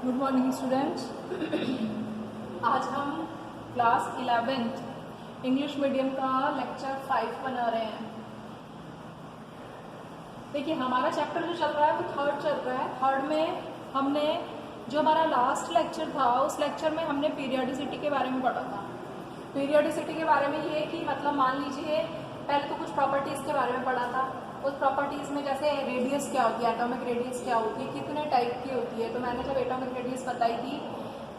Good morning students. आज हम class 11th English medium का लेक्चर 5 बना रहे हैं। देखिए, हमारा चैप्टर जो चल रहा है वो थर्ड चल रहा है। थर्ड में हमने जो हमारा लास्ट लेक्चर था उस लेक्चर में हमने पीरियडिसिटी के बारे में पढ़ा था। पीरियडिसिटी के बारे में ये कि मतलब मान लीजिए पहले तो कुछ प्रॉपर्टीज़ के बारे में पढ़ा था। उस प्रॉपर्टीज़ में जैसे रेडियस क्या होती है, एटॉमिक रेडियस क्या होती है, कितने टाइप की होती है। तो मैंने जब एटॉमिक रेडियस बताई थी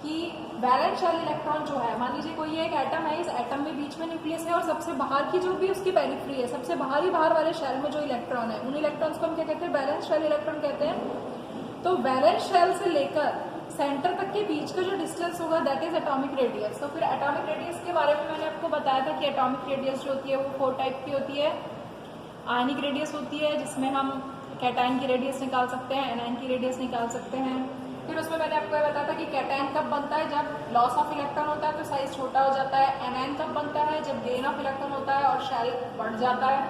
कि वैलेंस शेल इलेक्ट्रॉन जो है, मान लीजिए कोई एक एटम है, इस एटम में बीच में न्यूक्लियस है और सबसे बाहर की जो भी उसकी पेरिफेरी है, सबसे बाहर वाले शेल में जो इलेक्ट्रॉन है, उन इलेक्ट्रॉन्स को हम क्या कहते हैं? वैलेंस शेल इलेक्ट्रॉन कहते हैं। तो वैलेंस शेल से लेकर सेंटर तक के बीच का जो डिस्टेंस होगा दैट इज एटॉमिक रेडियस। तो फिर एटॉमिक रेडियस के बारे में मैंने आपको बताया था कि एटॉमिक रेडियस जो होती है वो 4 टाइप की होती है। आयनिक रेडियस होती है जिसमें हम कैटायन की रेडियस निकाल सकते हैं, एनायन की रेडियस निकाल सकते हैं। फिर उसमें मैंने आपको ये बताया था कि कैटायन कब बनता है? जब लॉस ऑफ इलेक्ट्रॉन होता है तो साइज छोटा हो जाता है। एनायन कब बनता है? जब गेन ऑफ इलेक्ट्रॉन होता है और शेल बढ़ जाता है।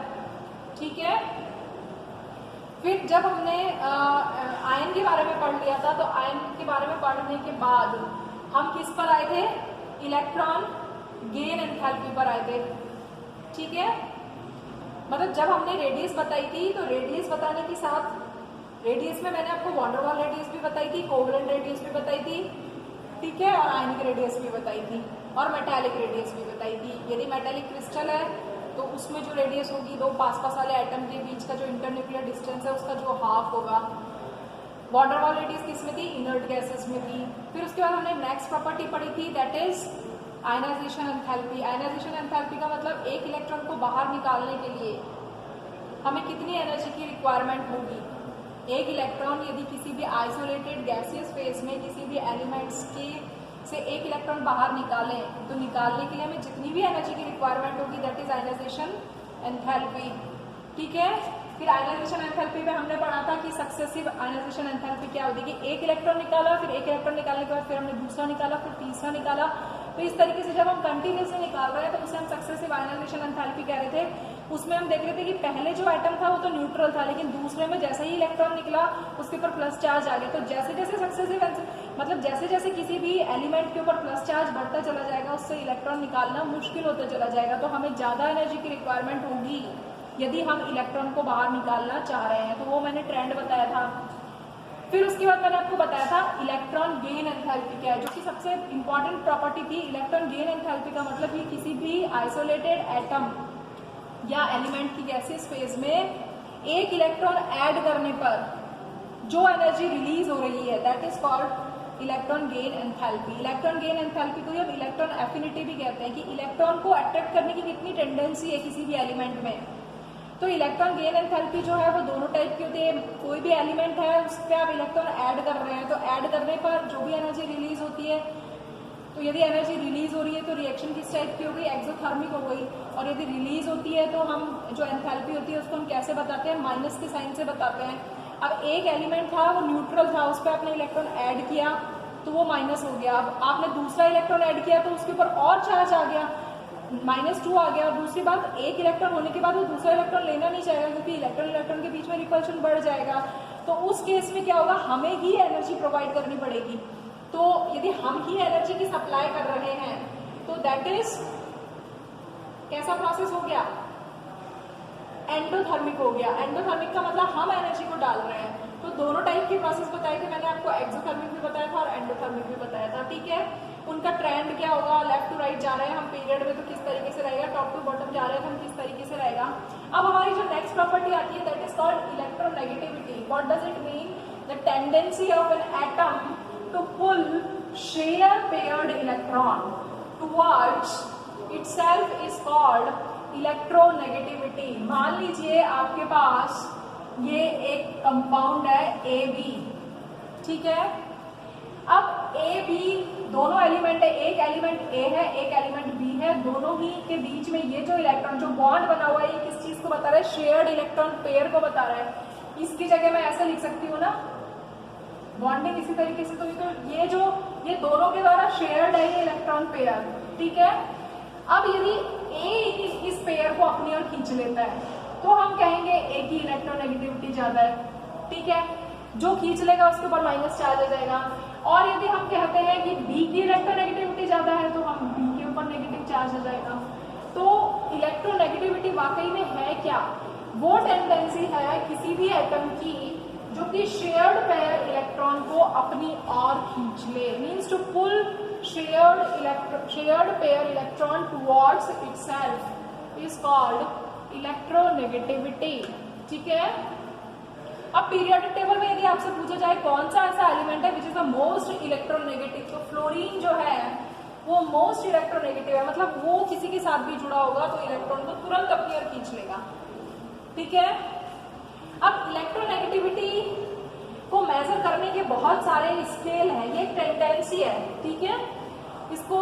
ठीक है। फिर जब हमने आयन के बारे में पढ़ लिया था तो आयन के बारे में पढ़ने के बाद हम किस पर आए थे? इलेक्ट्रॉन गेन एंथैल्पी पर आए थे। ठीक है। मतलब जब हमने रेडियस बताई थी तो रेडियस बताने के साथ रेडियस में मैंने आपको वॉन डेर वाल रेडियस भी बताई थी, कोवेलेंट रेडियस भी बताई थी, ठीक है, और आयनिक रेडियस भी बताई थी और मेटालिक रेडियस भी बताई थी। यदि मेटालिक क्रिस्टल है तो उसमें जो रेडियस होगी दो पास वाले एटम के बीच का जो इंटरन्यूक्लियर डिस्टेंस है उसका जो हाफ होगा। वॉन डेर वाल रेडियस किस में थी? इनर्ट गैसेस में थी। फिर उसके बाद हमने नेक्स्ट प्रॉपर्टी पढ़ी थी that is ionization enthalpy. Ionization enthalpy का मतलब एक इलेक्ट्रॉन को बाहर निकालने के लिए हमें कितनी एनर्जी की रिक्वायरमेंट होगी। एक इलेक्ट्रॉन यदि किसी भी आइसोलेटेड गैसियस फेज में किसी भी एलिमेंट्स के से एक इलेक्ट्रॉन बाहर निकालें तो निकालने के लिए हमें जितनी भी एनर्जी की रिक्वायरमेंट होगी दैट इज आयनाइजेशन एंथैल्पी। ठीक है। फिर आयनाइजेशन एंथैल्पी में हमने पढ़ा था कि सक्सेसिव आयनाइजेशन एंथैल्पी क्या होती है कि एक इलेक्ट्रॉन निकाला, फिर एक इलेक्ट्रॉन निकालने के बाद फिर हमने दूसरा निकाला, फिर तीसरा निकाला। तो इस तरीके से जब हम कंटिन्यूसली निकाल रहे हैं तो उसे हम सक्सेसिव आयनाइजेशन एंथैल्पी कह रहे थे। उसमें हम देख रहे थे कि पहले जो एटम था वो तो न्यूट्रल था, लेकिन दूसरे में जैसे ही इलेक्ट्रॉन निकला उसके ऊपर प्लस चार्ज आ गया। तो जैसे जैसे सक्सेसिव मतलब जैसे जैसे किसी भी एलिमेंट के ऊपर प्लस चार्ज बढ़ता चला जाएगा उससे इलेक्ट्रॉन निकालना मुश्किल होता चला जाएगा। तो हमें ज्यादा एनर्जी की रिक्वायरमेंट होगी यदि हम इलेक्ट्रॉन को बाहर निकालना चाह रहे हैं। तो वो मैंने ट्रेंड बताया था। फिर उसके बाद मैंने आपको बताया था इलेक्ट्रॉन गेन एंथैल्पी क्या है, जो कि सबसे इंपॉर्टेंट प्रॉपर्टी थी। इलेक्ट्रॉन गेन एंथैल्पी का मतलब ये किसी भी आइसोलेटेड एटम या एलिमेंट की गैसियस फेज में एक इलेक्ट्रॉन ऐड करने पर जो एनर्जी रिलीज हो रही है that is called electron gain enthalpy. Electron gain enthalpy को हम इलेक्ट्रॉन एफिनिटी भी कहते हैं कि इलेक्ट्रॉन को अट्रैक्ट करने की कितनी टेंडेंसी है किसी भी एलिमेंट में। तो इलेक्ट्रॉन गेन एंथैल्पी जो है वो दोनों टाइप की होती है। कोई भी एलिमेंट है उस पर आप इलेक्ट्रॉन ऐड कर रहे हैं तो ऐड करने पर जो भी एनर्जी रिलीज होती है, तो यदि एनर्जी रिलीज हो रही है तो रिएक्शन किस टाइप की हो गई? एक्सोथर्मिक हो गई। और यदि रिलीज होती है तो हम जो एंथैल्पी होती है उसको हम कैसे बताते हैं? माइनस के साइन से बताते हैं। अब एक एलिमेंट था वो न्यूट्रल था, उस पर आपने इलेक्ट्रॉन ऐड किया तो वो माइनस हो गया। अब आपने दूसरा इलेक्ट्रॉन ऐड किया तो उसके ऊपर और चार्ज आ गया, -2 आ गया। और दूसरी बात, एक इलेक्ट्रॉन होने के बाद वो दूसरा इलेक्ट्रॉन लेना नहीं चाहेगा क्योंकि इलेक्ट्रॉन इलेक्ट्रॉन के बीच में रिपल्शन बढ़ जाएगा। तो उस केस में क्या होगा? हमें ही एनर्जी प्रोवाइड करनी पड़ेगी। तो यदि हम ही एनर्जी की सप्लाई कर रहे हैं तो दैट इज कैसा प्रोसेस हो गया? एंडोथर्मिक हो गया। एंडोथर्मिक का मतलब हम एनर्जी को डाल रहे हैं। तो दोनों टाइप के प्रोसेस बताए थे मैंने आपको, एक्सोथर्मिक भी बताया था और एंडोथर्मिक भी बताया था। ठीक है। उनका ट्रेंड क्या होगा? लेफ्ट टू राइट जा रहे हैं हम पीरियड में तो किस तरीके से रहेगा, टॉप टू बॉटम जा रहे हैं तो हम किस तरीके से रहेगा। अब हमारी जो नेक्स्ट प्रॉपर्टी आती है that is called electronegativity. What does it mean? The tendency of an atom to pull shear paired electron towards itself is called electronegativity। मान लीजिए आपके पास ये एक कंपाउंड है AB, ठीक है। अब AB दोनों एलिमेंट है, एक एलिमेंट A है एक एलिमेंट B है, दोनों ही के बीच में ये जो इलेक्ट्रॉन जो बॉन्ड बना हुआ है ये किस चीज को बता रहा है? शेयर्ड इलेक्ट्रॉन पेयर को बता रहा है। इसकी जगह मैं ऐसा लिख सकती हूँ ना, बॉन्डिंग इसी तरीके से। तो ये दोनों के द्वारा शेयर्ड है ये इलेक्ट्रॉन पेयर, ठीक है। अब यदि A इस पेयर को अपनी ओर खींच लेता है तो हम कहेंगे A की इलेक्ट्रोनेगेटिविटी ज्यादा है, ठीक है। जो खींच लेगा उसके ऊपर माइनस चार्ज आ जाएगा। और यदि हम कहते हैं कि बी की इलेक्ट्रोनेगेटिविटी ज्यादा है तो हम बी के ऊपर नेगेटिव चार्ज आ जाएगा। तो इलेक्ट्रोनेगेटिविटी वाकई में है क्या? वो टेंडेंसी है किसी भी एटम की जो कि शेयर्ड पेयर इलेक्ट्रॉन को अपनी ओर खींच ले, means to pull shared pair electron towards itself is called electronegativity. ठीक है। अब पीरियोडिक टेबल में यदि आपसे पूछा जाए कौन सा ऐसा एलिमेंट है which is the most electronegative, तो फ्लोरीन जो है वो मोस्ट इलेक्ट्रोनेगेटिव है, मतलब वो किसी के साथ भी जुड़ा होगा तो इलेक्ट्रॉन को तुरंत अपनी ओर खींच लेगा। ठीक है। अब इलेक्ट्रोनेगेटिविटी को मेजर करने के बहुत सारे स्केल हैं, ये एक टेंडेंसी है। ठीक है। इसको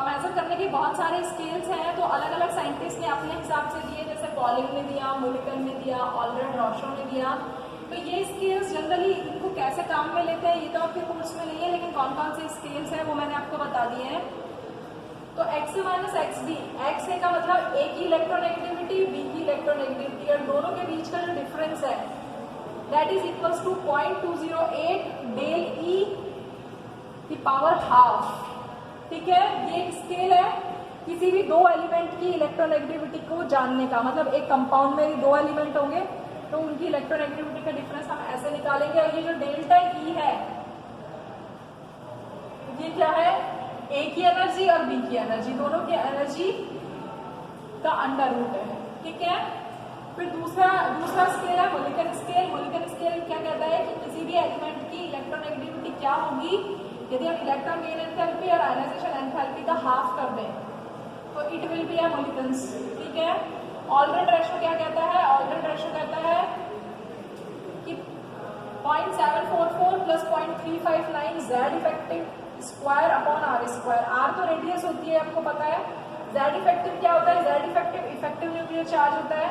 मेजर करने के बहुत सारे स्केल्स हैं, तो अलग अलग साइंटिस्ट ने अपने हिसाब से दिए, जैसे पॉलिंग ने दिया, मोलिकन ने दिया, ऑलरेड रॉशो ने दिया। तो ये स्केल्स जनरली इनको कैसे काम में लेते हैं ये तो आपके कोर्स में नहीं है, लेकिन कौन कौन से स्केल्स हैं वो मैंने आपको बता दिए हैं। तो एक्स ए माइनस एक्स बी, एक्स ए का मतलब ए की इलेक्ट्रोनेगेटिविटी, बी की इलेक्ट्रोनेगेटिविटी, और दोनों के बीच का जो डिफरेंस है that is equals to 0.208 del E की पावर हाफ। ठीक है। ये एक स्केल है किसी भी दो एलिमेंट की इलेक्ट्रोनेगेटिविटी को जानने का, मतलब एक कंपाउंड में दो एलिमेंट होंगे तो उनकी इलेक्ट्रोनेगेटिविटी का डिफरेंस हम ऐसे निकालेंगे। और ये जो डेल्टा ई है ये क्या है? ए की एनर्जी और बी की एनर्जी, दोनों की एनर्जी का अंडर रूट है। ठीक है। फिर दूसरा स्केल है मोलिकन स्केल। मोलिकन स्केल क्या कहता है कि किसी भी एलिमेंट की इलेक्ट्रोनेगेटिविटी क्या होगी यदि हम इलेक्ट्रॉन गेन एंथैल्पी और आयनाइजेशन एंथैल्पी का हाफ कर दें, तो इट विल बी अ मोलिकन्स। ठीक है। ऑलरेड रेशो क्या कहता है? ऑलरेड रेशो कहता है कि 0.744 plus 0.359 Z effective square upon R square. R तो रेडियस होती है, आपको पता है। जेड इफेक्टिव क्या होता है? Z effective effective nuclear charge होता है,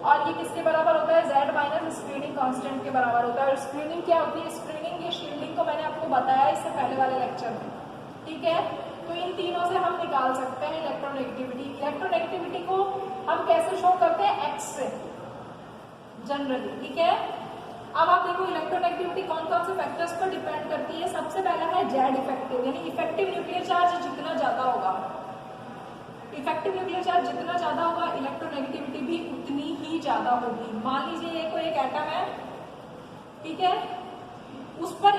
और ये किसके बराबर होता है? जेड माइनस स्क्रीनिंग कांस्टेंट के बराबर होता है। और स्क्रीनिंग क्या होती है? स्क्रीनिंग, ये शील्डिंग को मैंने आपको बताया इससे पहले वाले लेक्चर में। ठीक है। तो इन तीनों से हम निकाल सकते हैं इलेक्ट्रोनेगेटिविटी। इलेक्ट्रोनेगेटिविटी को हम कैसे शो करते हैं? एक्स से जनरली। ठीक है। अब आप देखो इलेक्ट्रोनेगेटिविटी कौन कौन से फैक्टर्स पर डिपेंड करती है। सबसे पहला है जेड इफेक्टिव, यानी इफेक्टिव न्यूक्लियर चार्ज जितना ज्यादा होगा, इफेक्टिव न्यूक्लियर चार्ज जितना ज्यादा होगा इलेक्ट्रोनेगेटिविटी भी उतनी ही ज्यादा होगी। मान लीजिए ये कोई एक एटम है, ठीक है, उस पर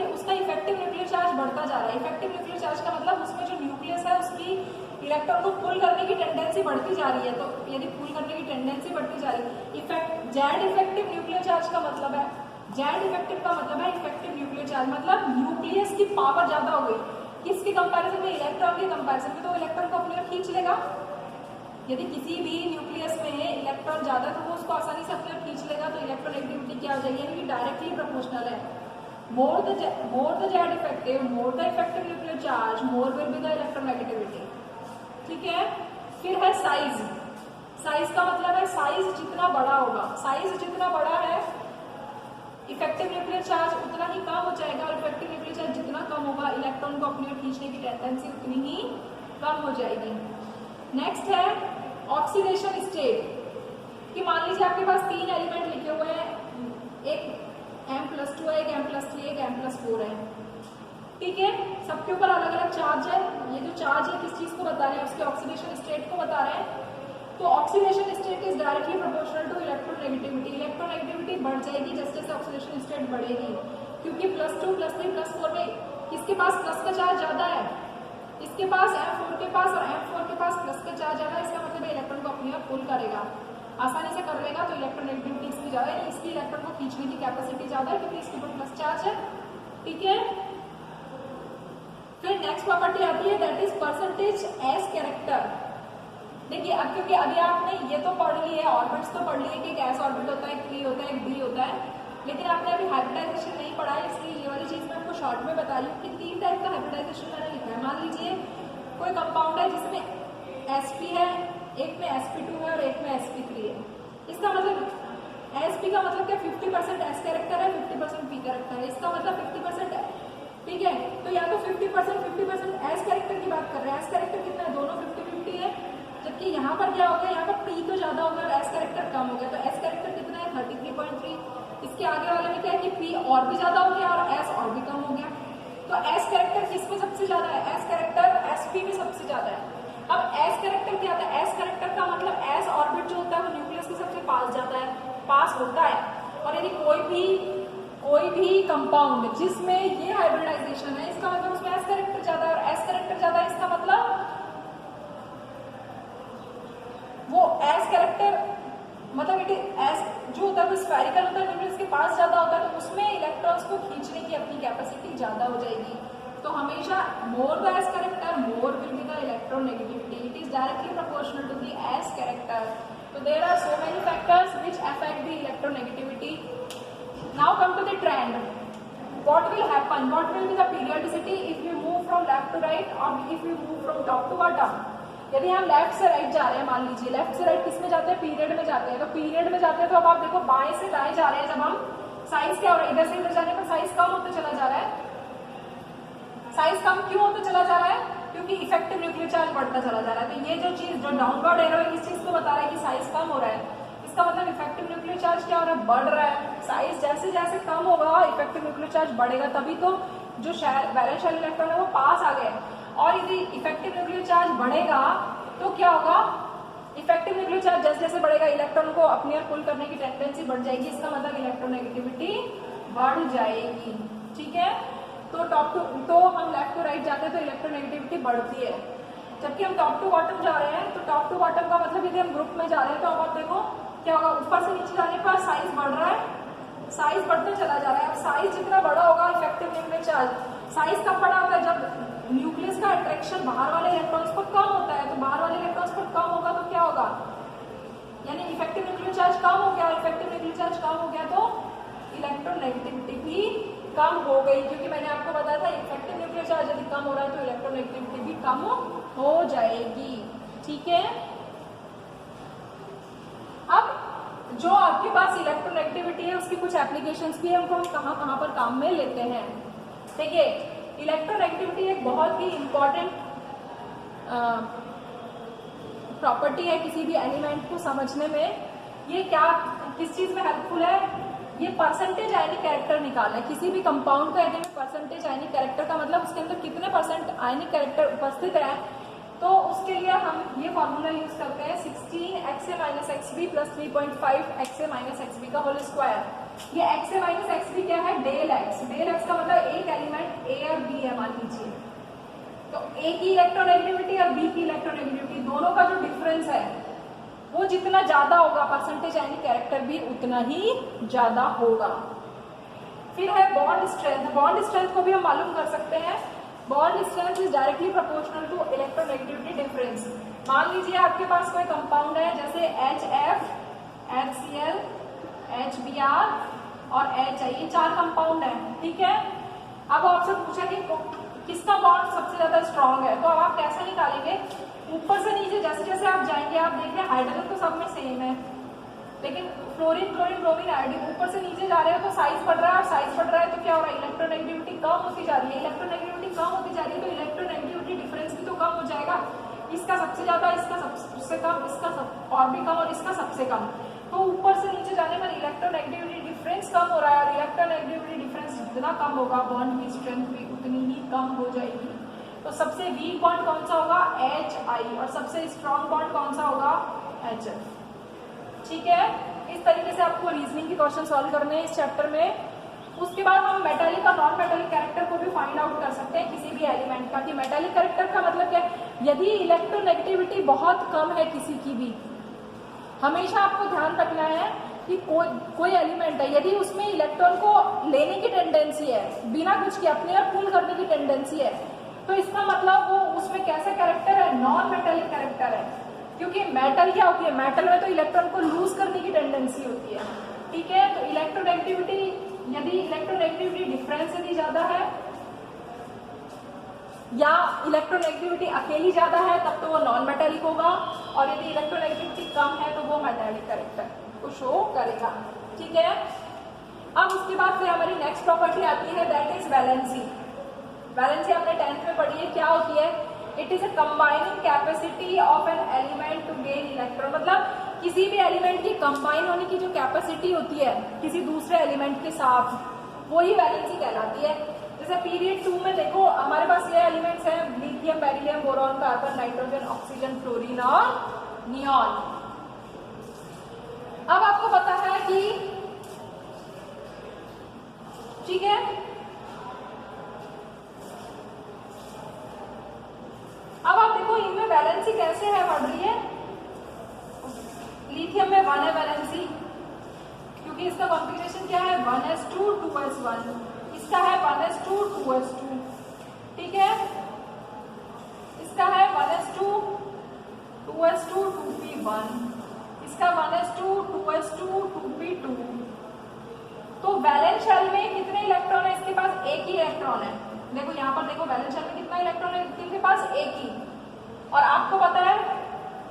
उसका इफेक्टिव न्यूक्लियर चार्ज बढ़ता जा रहा है। इफेक्टिव न्यूक्लियर चार्ज का मतलब उसमें जो न्यूक्लियस है उसकी इलेक्ट्रॉन को पुल करने की टेंडेंसी बढ़ती जा रही है। तो यदि पुल करने की टेंडेंसी बढ़ती जा रही है, जेड इफेक्टिव न्यूक्लियर चार्ज का मतलब है, जेड इफेक्टिव का मतलब है इफेक्टिव न्यूक्लियर चार्ज, मतलब न्यूक्लियस की पावर ज्यादा हो गई किसके कंपैरिजन में? इलेक्ट्रॉन के कंपैरिजन में। तो इलेक्ट्रॉन को अपनी ओर खींच लेगा। यदि किसी भी न्यूक्लियस में इलेक्ट्रॉन ज्यादा तो वो उसको आसानी से अपनी ओर खींच लेगा। तो इलेक्ट्रोनेगेटिविटी क्या हो जाएगी? यानी डायरेक्टली प्रोपोर्शनल है। more the Z effective, more the effective nuclear charge, more will be the electronegativity। ठीक है। फिर है साइज। साइज का मतलब है साइज जितना बड़ा होगा, साइज जितना बड़ा है इफेक्टिव न्यूक्लियर चार्ज उतना ही कम हो जाएगा, और इफेक्टिव न्यूक्लियर चार्ज जितना कम होगा इलेक्ट्रॉन को अपनी ओर खींचने की टेंडेंसी उतनी ही कम हो जाएगी। नेक्स्ट है ऑक्सीडेशन स्टेट, कि मान लीजिए आपके पास 3 एलिमेंट लिखे हुए हैं, एक M+2 है, एक M+3 है, एक M+4 है। ठीक है। सबके ऊपर अलग अलग चार्ज है। ये जो चार्ज है किस चीज को बता रहे हैं? उसके ऑक्सीडेशन स्टेट को बता रहे हैं। तो oxidation state is directly proportional to electronegativity. Electronegativity बढ़ जाएगी जैसे जैसे ऑक्सीडेशन स्टेट बढ़ेगी, क्योंकि +2, +3, +4 में किसके पास प्लस का चार्ज ज्यादा है? इसके पास M4 के पास, और M4 के पास प्लस का चार्ज ज्यादा है। इसका मतलब इलेक्ट्रॉन को अपनी ओर पुल करेगा, आसानी से कर लेगा। तो इलेक्ट्रोनेगेटिविटी इसकी ज्यादा है, इसकी इलेक्ट्रॉन को खींचने की कैपेसिटी ज्यादा है क्योंकि इसके ऊपर प्लस चार्ज है। ठीक है। फिर नेक्स्ट प्रॉपर्टी आती है that is percentage S character. देखिए अब क्योंकि अभी आपने ये तो पढ़ ली है, ऑर्बिट्स तो पढ़ ली है कि एक एस ऑर्बिट होता है, एक पी होता है, एक डी होता है, लेकिन आपने अभी हाइब्रिडाइजेशन नहीं पढ़ा है, इसलिए ये वाली चीज मैं आपको शॉर्ट में बता रही हूँ कि 3 टाइप का हाइब्रिडाइजेशन मैंने लिखा है। मान लीजिए कोई कंपाउंड है जिसमें sp है, एक में sp2 है और एक में sp3 है। इसका मतलब sp का मतलब क्या? 50% s कैरेक्टर है, 50% p कैरेक्टर है। इसका मतलब 50% है। ठीक है। तो या तो 50% s कैरेक्टर की बात कर रहे हैं। s कैरेक्टर कितना है? दोनों 50-50 है। जबकि यहाँ पर क्या हो गया? यहाँ पर p तो ज्यादा हो गया और s कैरेक्टर कम हो गया। तो s कैरेक्टर कितना है? 33.3। इसके आगे वाले में क्या है कि P और भी ज्यादा हो गया और S और भी कम हो गया। तो S कैरेक्टर किसमें सबसे ज्यादा है? S कैरेक्टर SP में सबसे ज्यादा है। अब S कैरेक्टर क्या होता है? S कैरेक्टर का मतलब S ऑर्बिट जो होता है वो न्यूक्लियस के सबसे पास जाता है, पास होता है। और यदि कोई भी कंपाउंड जिसमें ये हाइब्रिडाइजेशन है, इसका मतलब उसमें S कैरेक्टर ज्यादा है, और S कैरेक्टर ज्यादा है इसका मतलब वो S कैरेक्टर मतलब इट S जो होता है वो स्फेरिकल होता है, न्यूक्लियस के पास ज्यादा होता है, तो उसमें इलेक्ट्रॉन्स को खींचने की अपनी कैपेसिटी ज्यादा हो जाएगी। तो हमेशा more the S character more will be the electronegativity, it is directly proportional to the S character. So there are so many factors which affect the electronegativity. Now come to the trend. What will happen? What will be the periodicity if we move from left to right or if we move from top to bottom? यदि हम left से right जा रहे हैं, मान लीजिए left से right किस में जाते हैं? पीरियड में जाते हैं। तो पीरियड में जाते हैं तो अब आप देखो बाएं से दाएं जा रहे हैं, जब हम साइज क्या हो रहा है? इधर से इधर जाने पर साइज कम होता चला जा रहा है। साइज कम क्यों होता चला जा रहा है? क्योंकि इफेक्टिव न्यूक्लियर चार्ज बढ़ता चला जा रहा है। तो ये जो चीज जो डाउनवर्ड एरो है किस चीज को बता रहा है कि साइज कम हो रहा है? इसका मतलब इफेक्टिव न्यूक्लियर चार्ज क्या हो रहा है? बढ़ रहा है। साइज जैसे जैसे कम होगा इफेक्टिव न्यूक्लियर चार्ज बढ़ेगा, तभी तो जो वैलेंस शेल इलेक्ट्रॉन है वो पास आ गए। और यदि इफेक्टिव न्यूक्लियर चार्ज बढ़ेगा तो क्या होगा? इफेक्टिव न्यूक्लियर चार्ज जैसे जैसे बढ़ेगा इलेक्ट्रॉन को अपनी ओर पुल करने की टेंडेंसी बढ़ जाएगी, इसका मतलब इलेक्ट्रोनेगेटिविटी बढ़ जाएगी। ठीक है, तो हम लेफ्ट टू राइट जाते हैं तो इलेक्ट्रोनेगेटिविटी बढ़ती है, जबकि हम टॉप टू बॉटम जा रहे हैं तो टॉप टू बॉटम का मतलब यदि हम ग्रुप में जा रहे हैं तो अब आप देखो क्या होगा? ऊपर से नीचे जाने पर साइज बढ़ रहा है, साइज बढ़ता चला जा रहा है। अब साइज जितना बड़ा होगा इफेक्टिव न्यूक्लियर चार्ज, साइज कब बड़ा होता है? जब न्यूक्लियस का अट्रैक्शन बाहर वाले इलेक्ट्रॉन्स पर कम होता है, तो बाहर वाले इलेक्ट्रॉन्स पर कम होगा तो क्या होगा? यानी इफेक्टिव न्यूक्लियर चार्ज कम हो गया, इफेक्टिव न्यूक्लियर चार्ज कम हो गया तो इलेक्ट्रोनेगेटिविटी भी कम हो गई, क्योंकि मैंने आपको बताया था इफेक्टिव न्यूक्लियर चार्ज यदि कम हो रहा है तो इलेक्ट्रोनेगेटिविटी भी कम हो जाएगी। ठीक है, अब जो आपके पास इलेक्ट्रोनेगेटिविटी है उसकी कुछ एप्लीकेशंस भी है, उनको हम कहाँ पर काम में लेते हैं। देखिए, इलेक्ट्रोनेगेटिविटी एक बहुत ही इंपॉर्टेंट प्रॉपर्टी है किसी भी एलिमेंट को समझने में। ये क्या किस चीज में हेल्पफुल है? ये परसेंटेज आयनिक कैरेक्टर निकालना है। किसी भी कंपाउंड का यदि परसेंटेज आयनिक कैरेक्टर का मतलब उसके अंदर कितने परसेंट आयनिक कैरेक्टर उपस्थित है, तो उसके लिए हम ये फॉर्मूला यूज करते हैं 16xa-xb + 3.5 xa-xb का होल स्क्वायर। ये xa-xb क्या है? Del x. डेल एक्स का मतलब एक एलिमेंट ए और बी है मान लीजिए, तो ए की इलेक्ट्रोनेगेटिविटी और बी की इलेक्ट्रोनेगेटिविटी दोनों का जो डिफरेंस है वो जितना ज्यादा होगा परसेंटेज आयनिक कैरेक्टर भी उतना ही ज्यादा होगा। फिर है बॉन्ड स्ट्रेंथ। बॉन्ड स्ट्रेंथ को भी हम मालूम कर सकते हैं। Bond strength is directly proportional to electronegativity difference. मान लीजिए आपके पास कोई कंपाउंड है जैसे HF, HCl, HBr और HI, ये 4 कंपाउंड है। ठीक है, अब आपसे पूछा कि किसका बॉन्ड सबसे ज्यादा स्ट्रांग है, तो अब आप कैसे निकालेंगे? ऊपर से नीचे जैसे जैसे आप जाएंगे आप देखिए हाइड्रोजन तो सब में सेम है, लेकिन फ्लोरीन, क्लोरीन, ब्रोमीन, आयोडीन ऊपर से नीचे जा रहे हो तो साइज बढ़ रहा है, और साइज बढ़ रहा है तो क्या हो रहा है? इलेक्ट्रोनेगेटिविटी कम होती जा रही है। इलेक्ट्रोनेगेटिविटी कम होती जा रही है तो इलेक्ट्रोनेगेटिविटी डिफरेंस भी तो कम हो जाएगा। इसका सबसे ज्यादा, इसका सबसे कम, इसका और भी कम और इसका सबसे कम। तो ऊपर से नीचे जाने पर इलेक्ट्रोनेगेटिविटी डिफरेंस कम हो रहा है, और इलेक्ट्रोनेगेटिविटी डिफरेंस जितना कम होगा बॉन्ड की स्ट्रेंथ भी उतनी ही कम हो जाएगी। तो सबसे वीक बॉन्ड कौन सा होगा? HI, और सबसे स्ट्रॉन्ग बॉन्ड कौन सा होगा? HF। ठीक है, इस तरीके से आपको रीजनिंग के क्वेश्चन सॉल्व करने हैं इस चैप्टर में। उसके बाद हम मेटालिक और नॉन मेटालिक कैरेक्टर को भी फाइंड आउट कर सकते हैं किसी भी एलिमेंट का, कि मेटालिक कैरेक्टर का मतलब क्या है? यदि इलेक्ट्रोनेगेटिविटी बहुत कम है किसी की भी, हमेशा आपको ध्यान रखना है कि कोई एलिमेंट है यदि उसमें इलेक्ट्रॉन को लेने की टेंडेंसी है, बिना कुछ के अपने आप पुल करने की टेंडेंसी है, तो इसका मतलब वो उसमें कैसा कैरेक्टर है? नॉन मेटालिक कैरेक्टर है। क्योंकि मेटल क्या होती है? मेटल में तो इलेक्ट्रॉन को लूज करने की टेंडेंसी होती है। ठीक है, तो इलेक्ट्रोनेगेटिविटी यदि इलेक्ट्रोनेगेटिविटी डिफरेंस यदि ज्यादा है या इलेक्ट्रोनेगेटिविटी अकेली ज्यादा है तब तो वो नॉन मेटालिक होगा, और यदि इलेक्ट्रोनेगेटिविटी कम है तो वो मेटालिक कैरेक्टर को शो करेगा। ठीक है, अब उसके बाद फिर हमारी नेक्स्ट प्रॉपर्टी आती है, दैट इज वैलेंसी। वैलेंसी आपने 10th में पढ़ी है, क्या होती है? It is a combining capacity of an element to gain electron. मतलब किसी भी एलिमेंट की कंबाइन होने की जो कैपेसिटी होती है किसी दूसरे एलिमेंट के साथ, वो ही वैलेंसी कहलाती है। जैसे पीरियड 2 में देखो हमारे पास ये एलिमेंट्स हैं lithium, beryllium, boron, carbon, nitrogen, oxygen, fluorine और नियॉन। अब आपको पता है कि ठीक है, अब आप देखो इनमें वैलेंसी कैसे है बढ़ रही है। लिथियम में 1 है वैलेंसी, क्योंकि इसका कॉन्फ़िगरेशन क्या है 1s2 2s1, इसका है 1s2 2s2, ठीक है, इसका है 1s2 2s2 2p1, इसका 1s2 2s2 2p2। तो वैलेंस शेल में कितने इलेक्ट्रॉन है? इसके पास एक ही इलेक्ट्रॉन है। देखो यहाँ पर देखो वैलेंस शेल में कितना इलेक्ट्रॉन है? इनके पास एक ही, और आपको पता है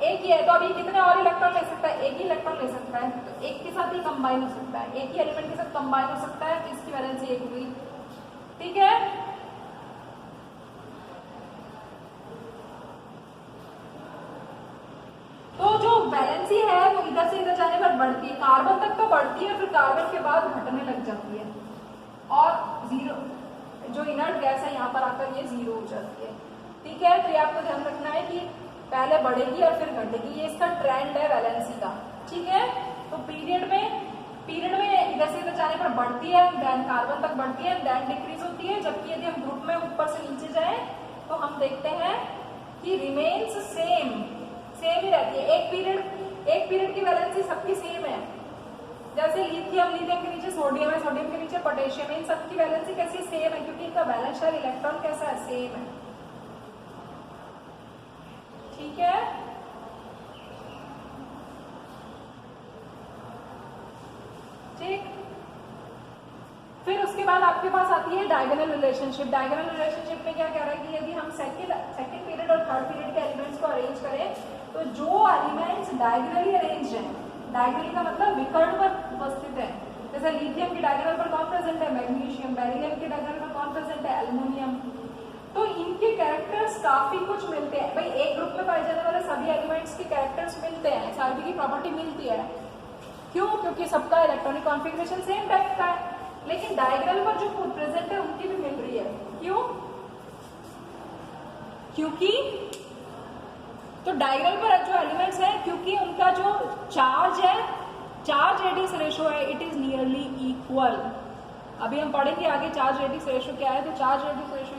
एक ही है, तो अभी कितने और इलेक्ट्रॉन ले सकता है? एक ही इलेक्ट्रॉन ले सकता है, तो एक के साथ ही कंबाइन हो सकता है, एक ही एलिमेंट के साथ कंबाइन हो सकता है, तो इसकी वैलेंसी एक हुई, ठीक है। तो जो वैलेंसी है वो इधर से इधर जाने पर बढ़ती है, कार्बन तक तो बढ़ती है, फिर कार्बन के बाद घटने लग जाती है, और जीरो जो इनर्ट गैस है यहाँ पर आकर ये जीरो हो जाती है, ठीक है। तो ये आपको ध्यान रखना है कि पहले बढ़ेगी और फिर घटेगी, ये इसका ट्रेंड है वैलेंसी का, ठीक है। तो पीरियड में इधर से इधर जाने पर बढ़ती है, देन कार्बन तक बढ़ती है, देन डिक्रीज होती है, जबकि यदि हम ग्रुप में ऊपर से नीचे जाए तो हम देखते हैं कि रिमेन्स सेम ही रहती है। एक पीरियड की वैलेंसी सबकी सेम है, जैसे लिथियम के नीचे सोडियम है, सोडियम के नीचे पोटेशियम है, इन सबकी वैलेंसी कैसी सेम है, क्योंकि इनका वैलेंस शेल इलेक्ट्रॉन कैसा है, सेम है, ठीक है। ठीक, फिर उसके बाद आपके पास आती है डायगोनल रिलेशनशिप। डायगोनल रिलेशनशिप में क्या कह रहा है कि यदि हम सेकंड पीरियड और थर्ड पीरियड के एलिमेंट्स को अरेंज करें तो जो एलिमेंट्स डायगोनली अरेंज हैं, डायगोनली का मतलब विकर्ण पर उपस्थित है, जैसे लिथियम की डायगोनल पर कौन प्रेजेंट है, मैग्नीशियम, बेरिलियम की डायगोनल पर कौन प्रेजेंट है, एल्युमिनियम, तो इनके कैरेक्टर्स काफी कुछ मिलते हैं। भाई एक ग्रुप में पाए जाने वाले सभी एलिमेंट्स के कैरेक्टर्स मिलते हैं, सारी की प्रॉपर्टी मिलती है, क्यों? क्योंकि सबका इलेक्ट्रॉनिक कॉन्फ़िगरेशन सेम टाइप का है, लेकिन डायग्राम पर जो प्रेजेंट है उनकी भी मिल रही है, क्यों? क्योंकि तो डायग्राम पर जो एलिमेंट्स हैं, क्योंकि उनका जो चार्ज है, चार्ज रेडियस रेशो है, इट इज नियरली इक्वल। अभी हम पढ़ेंगे आगे चार्ज रेडियस रेशो क्या है, तो charge radius ratio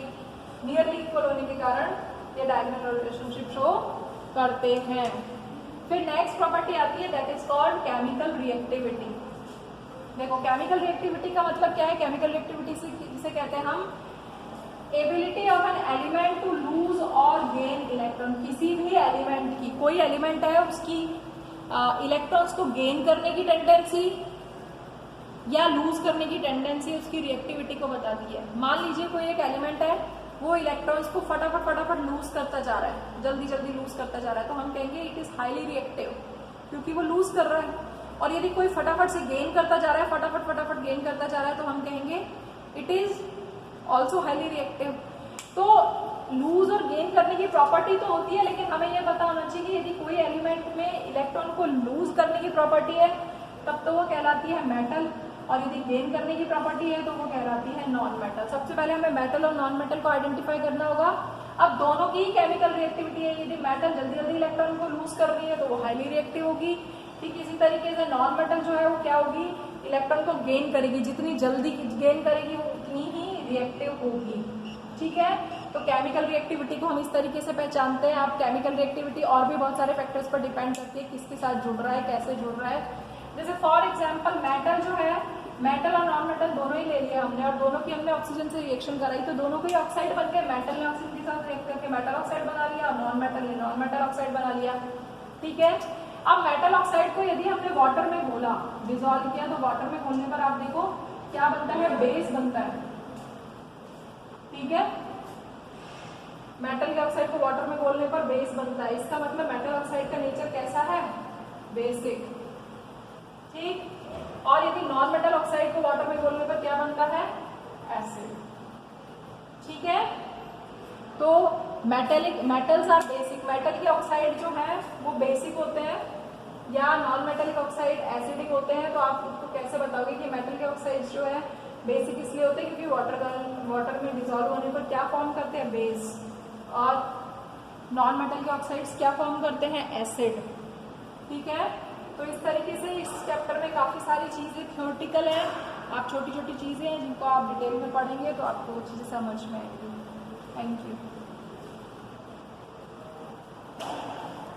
nearly equal होने के कारण ये डायगोनल रिलेशनशिप शो करते हैं। फिर नेक्स्ट प्रॉपर्टी आती है that is called chemical reactivity. देखो केमिकल रिएक्टिविटी का मतलब क्या है? केमिकल रिएक्टिविटी जिसे कहते हैं हम ability of an element to lose और गेन इलेक्ट्रॉन। किसी भी एलिमेंट की, कोई एलिमेंट है उसकी इलेक्ट्रॉन्स को गेन करने की टेंडेंसी या लूज करने की टेंडेंसी उसकी रिएक्टिविटी को बताती है। मान लीजिए कोई एक एलिमेंट है, वो इलेक्ट्रॉन्स को फटाफट लूज करता जा रहा है, जल्दी लूज करता जा रहा है, तो हम कहेंगे इट इज हाईली रिएक्टिव, क्योंकि वो लूज कर रहा है। और यदि कोई फटाफट से गेन करता जा रहा है, फटाफट गेन करता जा रहा है, तो हम कहेंगे it is also highly reactive. तो लूज और गेन करने की प्रॉपर्टी तो होती है, लेकिन हमें यह पता होना चाहिए कि यदि कोई एलिमेंट में इलेक्ट्रॉन को लूज करने की प्रॉपर्टी है तब तो वो कहलाती है मेटल, और यदि गेन करने की प्रॉपर्टी है तो वो कहलाती है नॉन मेटल। सबसे पहले हमें मेटल और नॉन मेटल को आइडेंटिफाई करना होगा। अब दोनों की केमिकल रिएक्टिविटी है, यदि मेटल जल्दी इलेक्ट्रॉन को लूज कर रही है तो वो हाईली रिएक्टिव होगी। ठीक इसी तरीके से नॉन मेटल जो है वो क्या होगी, इलेक्ट्रॉन को गेन करेगी, जितनी जल्दी गेन करेगी वो उतनी ही रिएक्टिव होगी। ठीक है, तो केमिकल रिएक्टिविटी को हम इस तरीके से पहचानते हैं। आप केमिकल रिएक्टिविटी और भी बहुत सारे फैक्टर्स पर डिपेंड करती है, किसके साथ जुड़ रहा है, कैसे जुड़ रहा है। जैसे फॉर एग्जाम्पल मेटल जो है, मेटल और नॉन मेटल दोनों ही ले लिया हमने, और दोनों की हमने ऑक्सीजन से रिएक्शन कराई, तो दोनों को ही ऑक्साइड बन गए। मेटल ने ऑक्सीजन के साथ रिएक्ट करके मेटल ऑक्साइड बना लिया, और नॉन मेटल ने नॉन मेटल ऑक्साइड बना लिया। ठीक है, अब मेटल ऑक्साइड को यदि हमने वाटर में घोला, डिजोल्व किया, तो वाटर में घोलने पर आप देखो क्या बनता है, बेस बनता है। ठीक है, मेटल के ऑक्साइड को वाटर में घोलने पर बेस बनता है। इसका मतलब मेटल ऑक्साइड का नेचर कैसा है, बेसिक। ठीक, और यदि नॉन मेटल ऑक्साइड को वाटर में घोलने पर क्या बनता है, एसिड। ठीक है, तो मेटल्स आर बेसिक। मेटल के ऑक्साइड जो है वो बेसिक होते हैं, या नॉन मेटलिक ऑक्साइड एसिडिक होते हैं, तो आप उसको कैसे बताओगे कि मेटल के ऑक्साइड्स जो है बेसिक इसलिए होते हैं क्योंकि वाटर में डिजोल्व होने पर क्या फॉर्म करते हैं, बेस, और नॉन मेटल के ऑक्साइड्स क्या फॉर्म करते हैं, एसिड। ठीक है, तो इस तरीके से इस चैप्टर में काफ़ी सारी चीज़ें थ्योरेटिकल हैं, आप छोटी छोटी चीज़ें हैं जिनको आप डिटेल में पढ़ेंगे तो आपको वो चीज़ें समझ में आएंगी। Thank you.